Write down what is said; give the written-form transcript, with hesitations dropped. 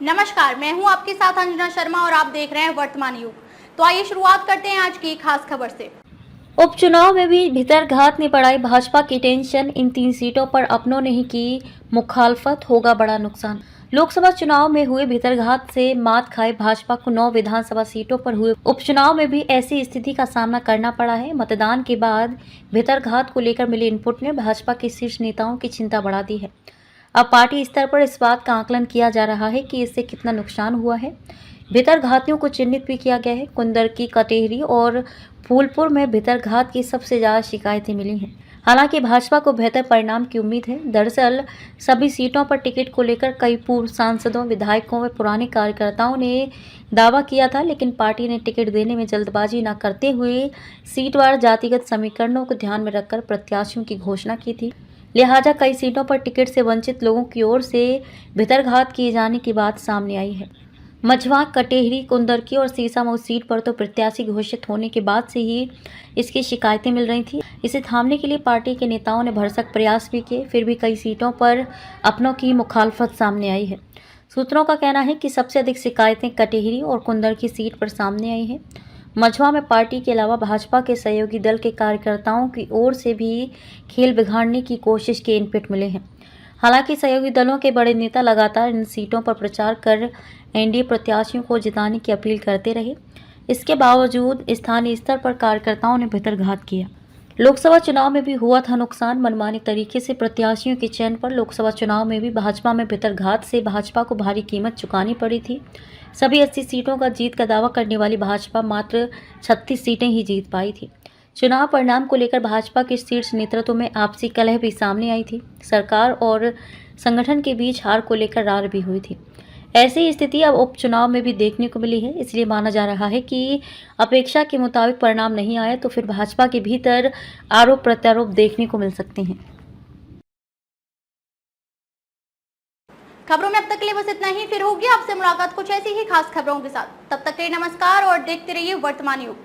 नमस्कार, मैं हूं आपके साथ अंजना शर्मा और आप देख रहे हैं वर्तमान युग। तो आइए शुरुआत करते हैं आज की खास खबर से। उपचुनाव में भी भीतरघात ने बढ़ाई भाजपा की टेंशन। इन 3 सीटों पर अपनों ने ही की मुखालफत, होगा बड़ा नुकसान। लोकसभा चुनाव में हुए भीतरघात से मात खाए भाजपा को 9 विधानसभा सीटों पर हुए उपचुनाव में भी ऐसी स्थिति का सामना करना पड़ा है। मतदान के बाद भीतरघात को लेकर मिले इनपुट ने भाजपा के शीर्ष नेताओं की चिंता बढ़ा दी है। अब पार्टी स्तर पर इस बात का आकलन किया जा रहा है कि इससे कितना नुकसान हुआ है। भीतरघातियों को चिन्हित भी किया गया है। कुंदरकी, कटेहरी और फूलपुर में भीतरघात की सबसे ज्यादा शिकायतें मिली हैं। हालांकि भाजपा को बेहतर परिणाम की उम्मीद है। दरअसल सभी सीटों पर टिकट को लेकर कई पूर्व सांसदों, विधायकों व पुराने कार्यकर्ताओं ने दावा किया था, लेकिन पार्टी ने टिकट देने में जल्दबाजी न करते हुए सीटवार जातिगत समीकरणों को ध्यान में रखकर प्रत्याशियों की घोषणा की थी। लिहाजा कई सीटों पर टिकट से वंचित लोगों की ओर से भीतरघात किए जाने की बात सामने आई है। मझवा, कटेहरी, कुंदरकी और सीसामऊ सीट पर तो प्रत्याशी घोषित होने के बाद से ही इसकी शिकायतें मिल रही थी। इसे थामने के लिए पार्टी के नेताओं ने भरसक प्रयास भी किए, फिर भी कई सीटों पर अपनों की मुखालफत सामने आई है। सूत्रों का कहना है कि सबसे अधिक शिकायतें कटेहरी और कुंदरकी सीट पर सामने आई हैं। मझवा में पार्टी के अलावा भाजपा के सहयोगी दल के कार्यकर्ताओं की ओर से भी खेल बिगाड़ने की कोशिश के इनपुट मिले हैं। हालांकि सहयोगी दलों के बड़े नेता लगातार इन सीटों पर प्रचार कर एनडीए प्रत्याशियों को जिताने की अपील करते रहे। इसके बावजूद स्थानीय स्तर पर कार्यकर्ताओं ने भीतरघात किया। लोकसभा चुनाव में भी हुआ था नुकसान। मनमाने तरीके से प्रत्याशियों के चयन पर लोकसभा चुनाव में भी भाजपा में भीतरघात से भाजपा को भारी कीमत चुकानी पड़ी थी। सभी 80 सीटों का जीत का दावा करने वाली भाजपा मात्र 36 सीटें ही जीत पाई थी। चुनाव परिणाम को लेकर भाजपा के शीर्ष नेतृत्व में आपसी कलह भी सामने आई थी। सरकार और संगठन के बीच हार को लेकर रार भी हुई थी। ऐसी स्थिति अब उपचुनाव में भी देखने को मिली है। इसलिए माना जा रहा है कि अपेक्षा के मुताबिक परिणाम नहीं आए तो फिर भाजपा के भीतर आरोप प्रत्यारोप देखने को मिल सकते हैं। खबरों में अब तक के लिए बस इतना ही। फिर होगी आपसे मुलाकात कुछ ऐसी ही खास खबरों के साथ। तब तक के लिए नमस्कार और देखते रहिए वर्तमान युग।